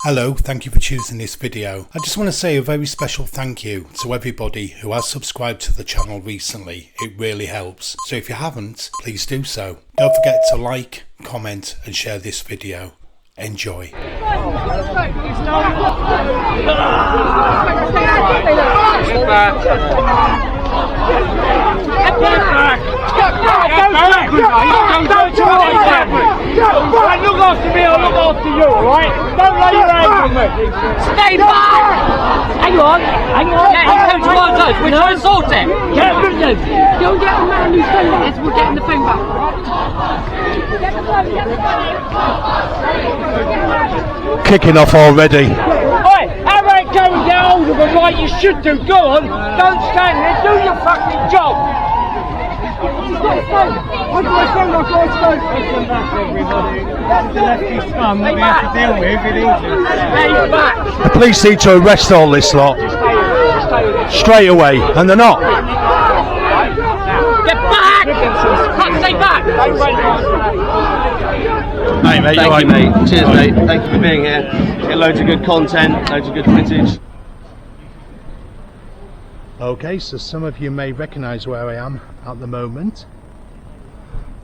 Hello, thank you for choosing this video. I just want to say a very special thank you to everybody who has subscribed to the channel recently. It really helps. So if you haven't, please do so. Don't forget to like, comment and share this video. Enjoy. Look after me, I'll look after you, alright? Don't lay your hands on me. Stay back! Hang on. Yeah, he's coming towards us. We're trying to sort it. Yeah, listen. Don't get a man who's saying this. We're getting the phone back. Kicking off already. Oi, how about go and get hold of him like you should do? Go on. Don't stand there. Do your fucking job. He's got his phone. I've got his phone. Listen back, everybody. That's the lefty scum that we have to deal with in England. Stay back. The police need to arrest all this lot. Straight away, and they're not. Get back! Stay back! Hey mate, Thank you, mate. Cheers, mate. Thank you for being here. Get loads of good content, loads of good footage. Okay, so some of you may recognise where I am at the moment,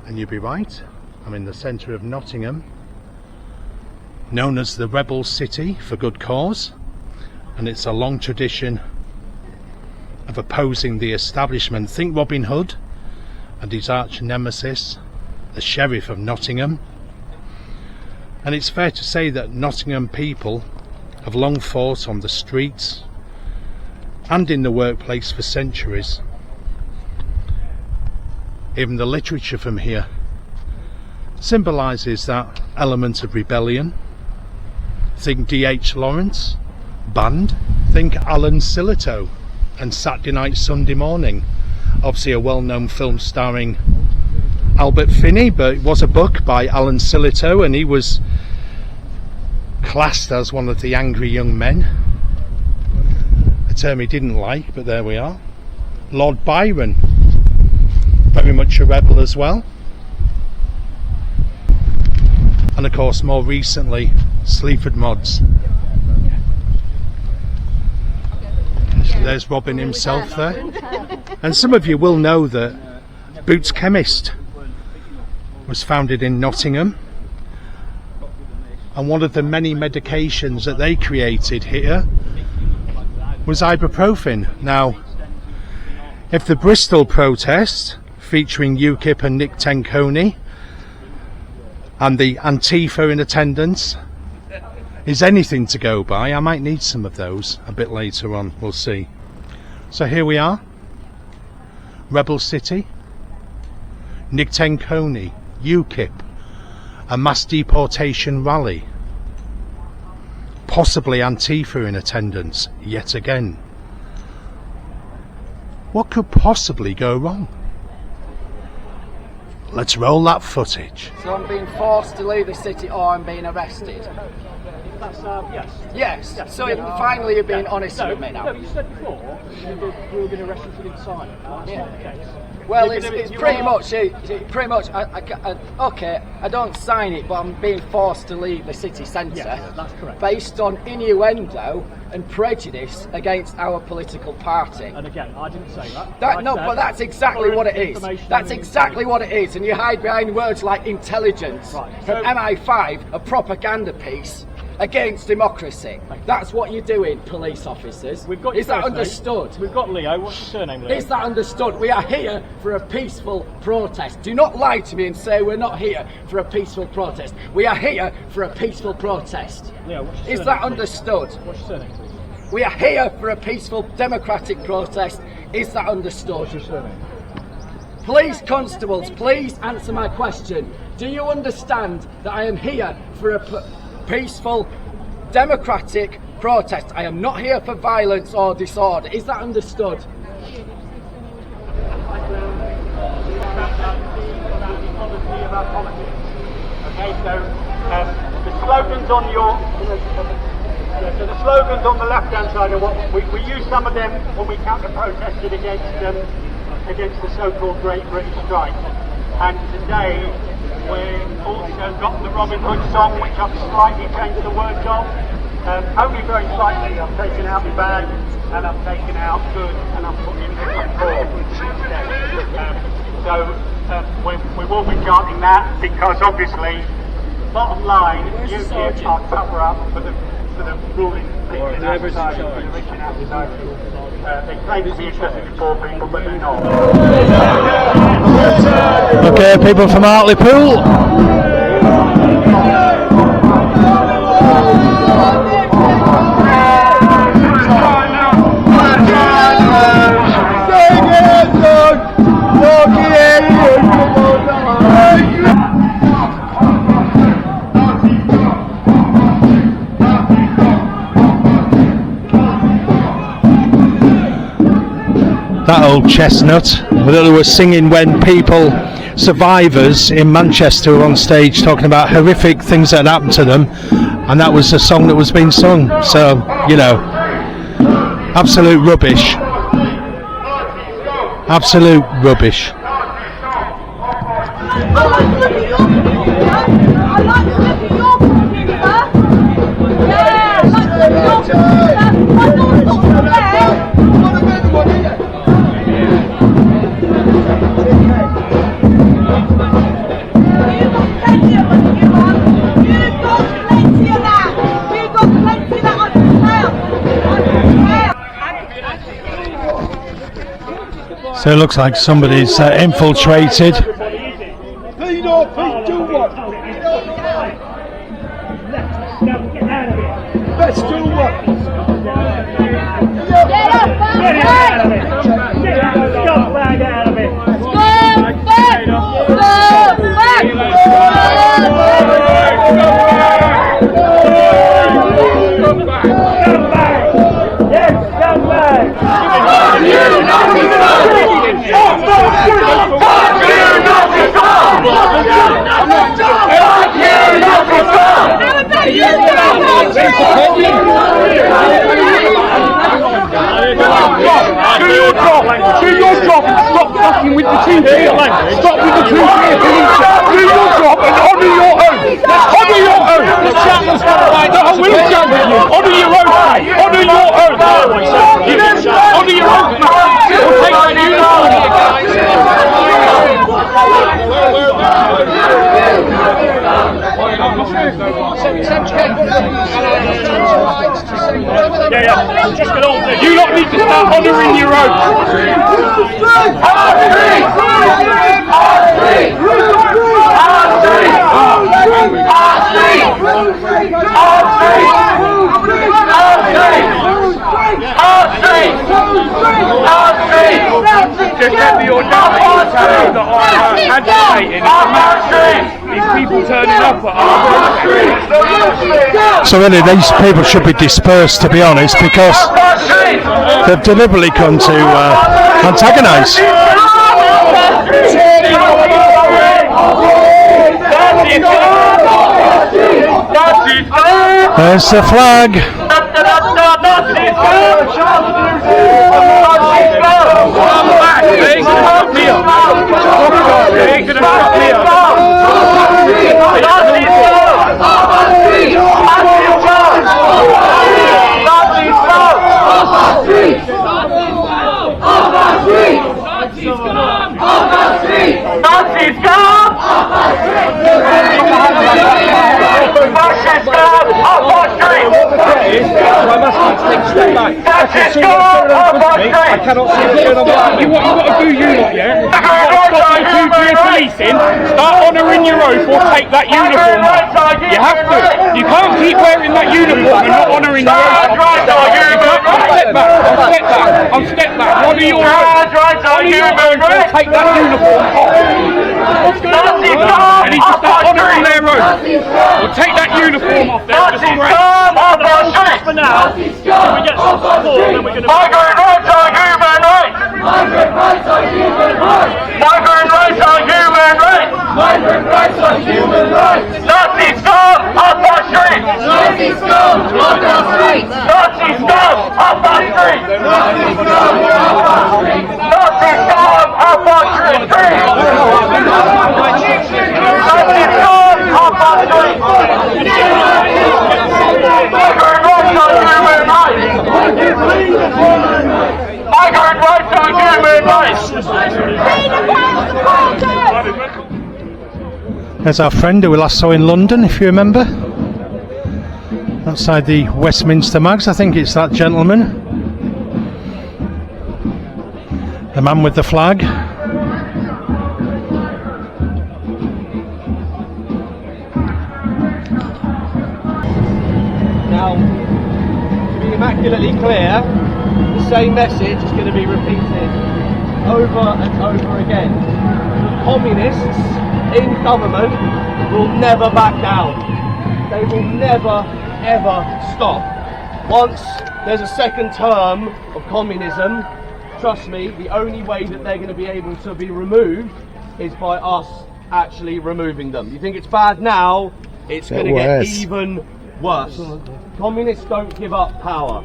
and you'd be right. I'm in the centre of Nottingham, known as the Rebel City for good cause, and it's a long tradition of opposing the establishment. Think Robin Hood and his arch nemesis, the Sheriff of Nottingham. And it's fair to say that Nottingham people have long fought on the streets and in the workplace for centuries. Even the literature from here symbolises that element of rebellion. Think D.H. Lawrence, Band. Think Alan Sillitoe and Saturday Night Sunday Morning. Obviously a well-known film starring Albert Finney, but it was a book by Alan Sillitoe and he was classed as one of the angry young men. A term he didn't like, but there we are. Lord Byron, very much a rebel as well. And of course more recently Sleaford Mods. There's Robin himself there. And some of you will know that Boots Chemist was founded in Nottingham, and one of the many medications that they created here was ibuprofen. Now, if the Bristol protest featuring UKIP and Nick Tenconi and the Antifa in attendance is anything to go by, I might need some of those a bit later on, we'll see. So here we are, Rebel City, Nick Tenconi, UKIP, a mass deportation rally, possibly Antifa in attendance yet again. What could possibly go wrong? Let's roll that footage. So I'm being forced to leave the city or I'm being arrested? That's, yes. Yes. So finally you're being honest with me now. No, you said before you were being arrested for inside. That's Yeah. not the case. Well, it's pretty much, okay, I don't sign it, but I'm being forced to leave the city centre. Yes, that's correct. Based on innuendo and prejudice against our political party. And again, I didn't say that. But that's exactly what it is. That's exactly what it is. And you hide behind words like intelligence from MI5, a propaganda piece against democracy. That's what you're doing, police officers. Is that understood? We've got Leo. What's your surname, Leo? Is that understood? We are here for a peaceful protest. Do not lie to me and say we're not here for a peaceful protest. We are here for a peaceful protest. Leo, what's your Is surname, that please? understood? What's your surname, please? We are here for a peaceful democratic protest. Is that understood? What's your surname? Police constables, please answer my question. Do you understand that I am here for a peaceful democratic protest? I am not here for violence or disorder. Is that understood? Okay, so the slogans on the slogans on the left-hand side are what we use some of them when we counter-protested against the so-called Great British Strike. And today we've also got the Robin Hood song, which I've slightly changed the words of. only very slightly. I'm taking out my bag and I'm taking out goods and I'm putting in the floor instead. We will be charting that because obviously, bottom line, UKIP are cover up for the ruling people in that society, for the rich in that society. They claim to be interested in poor people, but they're not. Okay, people from Hartlepool. That old chestnut that they were singing when people, survivors in Manchester, were on stage talking about horrific things that had happened to them, and that was a song that was being sung. So, you know, absolute rubbish. Absolute rubbish. So it looks like somebody's infiltrated. Let's do what? Do your job and stop fucking with the two-tier language. Stop with the two-tier police. Do your job and honour your own. Honour your own. No, I will champion you. Honour your own. Honour your own. Honour your own. We'll take the uniform. Yeah, just get on there. You lot need to start honouring your own. Just let the audacity tell you that I'm agitating. These people turning up at our. So really these people should be dispersed, to be honest, because they've deliberately come to antagonise. There's the flag. I cannot see what's going on. What you got to do, you lot, yeah? Stop the two-tier policing, start honouring your oath, or take that uniform off. You have to. You can't keep wearing that uniform and not honouring your oath. I'll step back. Honour your oath. Honour your oath, or take that uniform off. And he's just start honouring their oath. Or take that uniform off. They're disgrace. For now, when we get some support, then we're going to... Migrant rights are human rights! Migrant rights are human rights! Migrant rights are human rights! Migrant rights are human rights! Nazi scum off our streets! Nazi scum off our streets! Nazi scum off our streets! Nazi scum off our streets! Nazi scum off our streets! Nazi scum off our streets! There's our friend who we last saw in London, if you remember. Outside the Westminster Mags, I think it's that gentleman. The man with the flag. Now, to be immaculately clear, the same message is going to be repeated over and over again. The communists in government will never back down. They will never ever stop. Once there's a second term of communism, trust me, the only way that they're going to be able to be removed is by us actually removing them. You think it's bad now, it's going to get even worse. Communists don't give up power.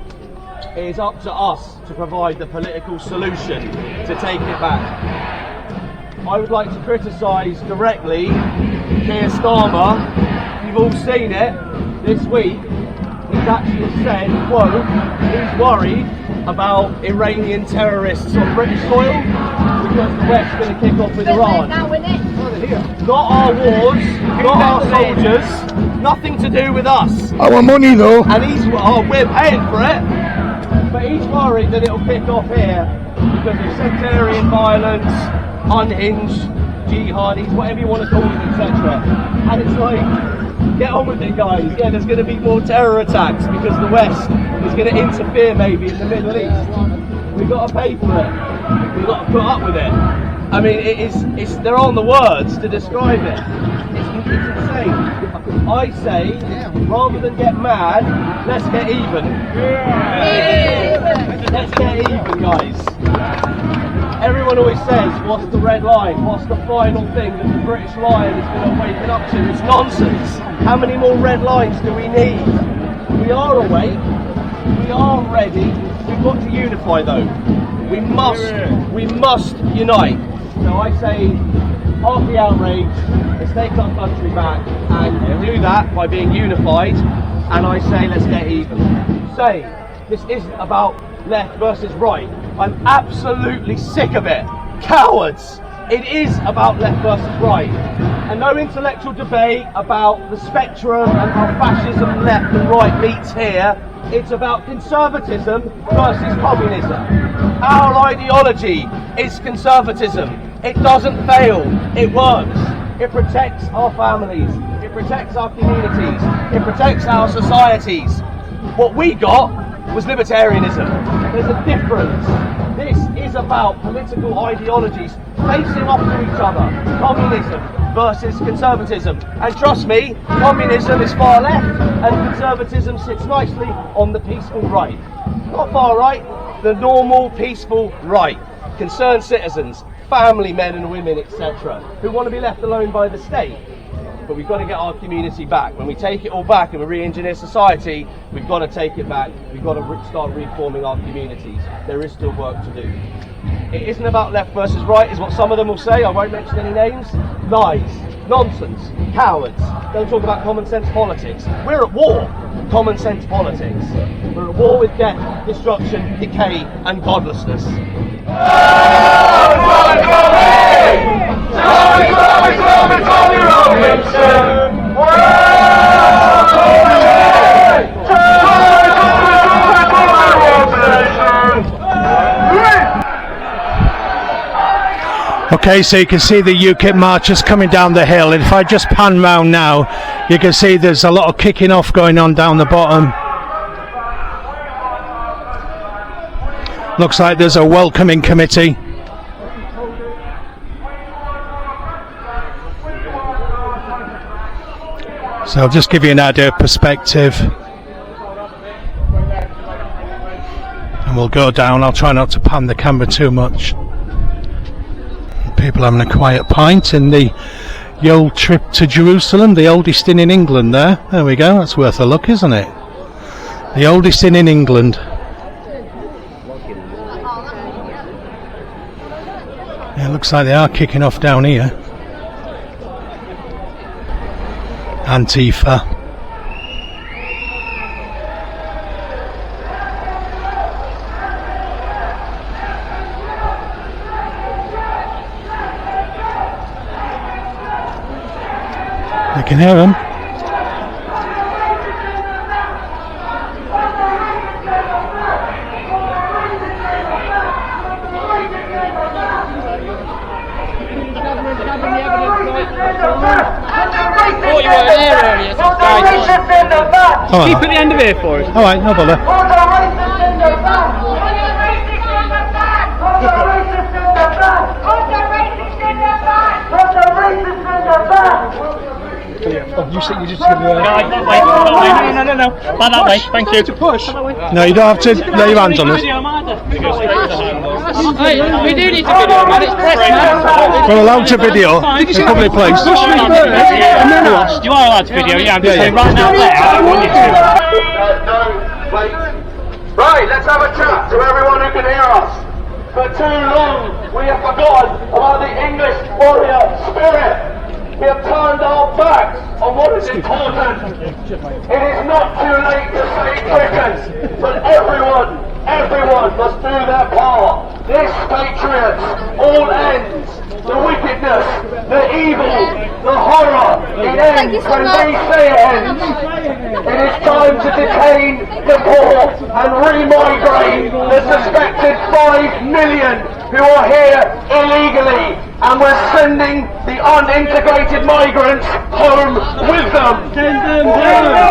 It is up to us to provide the political solution to take it back. I would like to criticise directly Keir Starmer. You've all seen it this week. He's actually said, quote, he's worried about Iranian terrorists on British soil because the West's going to kick off with Iran. Not our wars, not our soldiers, nothing to do with us. Our money though. And we're paying for it, but he's worried that it'll kick off here because of sectarian violence, unhinged jihadis, whatever you want to call them, etc. And it's like, get on with it, guys. Yeah, there's going to be more terror attacks because the West is going to interfere maybe in the Middle East. We've got to pay for it. We've got to put up with it. I mean, there aren't the words to describe it. It's insane. I say, rather than get mad, let's get even. Let's get even, guys. Everyone always says, what's the red line? What's the final thing that the British Lion is going to waken up to? It's nonsense. How many more red lines do we need? We are awake. We are ready. We've got to unify though. We must unite. So I say, half the outrage, let's take our country back and do that by being unified. And I say, let's get even. Say, this isn't about left versus right. I'm absolutely sick of it. Cowards! It is about left versus right. And no intellectual debate about the spectrum and how fascism left and right meets here. It's about conservatism versus communism. Our ideology is conservatism. It doesn't fail. It works. It protects our families. It protects our communities. It protects our societies. What we got was libertarianism. There's a difference. This is about political ideologies facing off to each other. Communism versus conservatism. And trust me, communism is far left and conservatism sits nicely on the peaceful right. Not far right, the normal peaceful right. Concerned citizens, family men and women, etc. who want to be left alone by the state. But we've got to get our community back. When we take it all back and we re-engineer society, we've got to take it back. We've got to start reforming our communities. There is still work to do. It isn't about left versus right, is what some of them will say. I won't mention any names. Lies, nonsense, cowards. Don't talk about common sense politics. We're at war. Common sense politics. We're at war with death, destruction, decay, and godlessness. Okay, so you can see the UKIP marchers coming down the hill, and if I just pan round now, you can see there's a lot of kicking off going on down the bottom. Looks like there's a welcoming committee. So I'll just give you an idea of perspective. And we'll go down. I'll try not to pan the camera too much. People having a quiet pint in the old trip to Jerusalem, the oldest inn in England there. There we go, that's worth a look, isn't it? The oldest inn in England. Yeah, it looks like they are kicking off down here. Antifa. I can hear them. Keep at the end of here for us. Alright, no bother. Oh, you just give me No. Back that way, thank you. To push. No, you don't have to lay your hands on us. Hey, we do need to video, man. It's press, man. We're allowed to video in public place. You are allowed to video, yeah. I'm just saying right now there, I don't want you to. Right, let's have a chat to everyone who can hear us. For too long, we have forgotten about the English warrior spirit. We have turned our backs on what is important. It is not too late to save Britain, but everyone must do their part. This, patriots, all ends. The wickedness, the evil, the horror, it ends when we say it ends. It is time to detain, deport and remigrate the suspected 5 million who are here illegally, and we're sending the unintegrated migrants home with them. Send them home!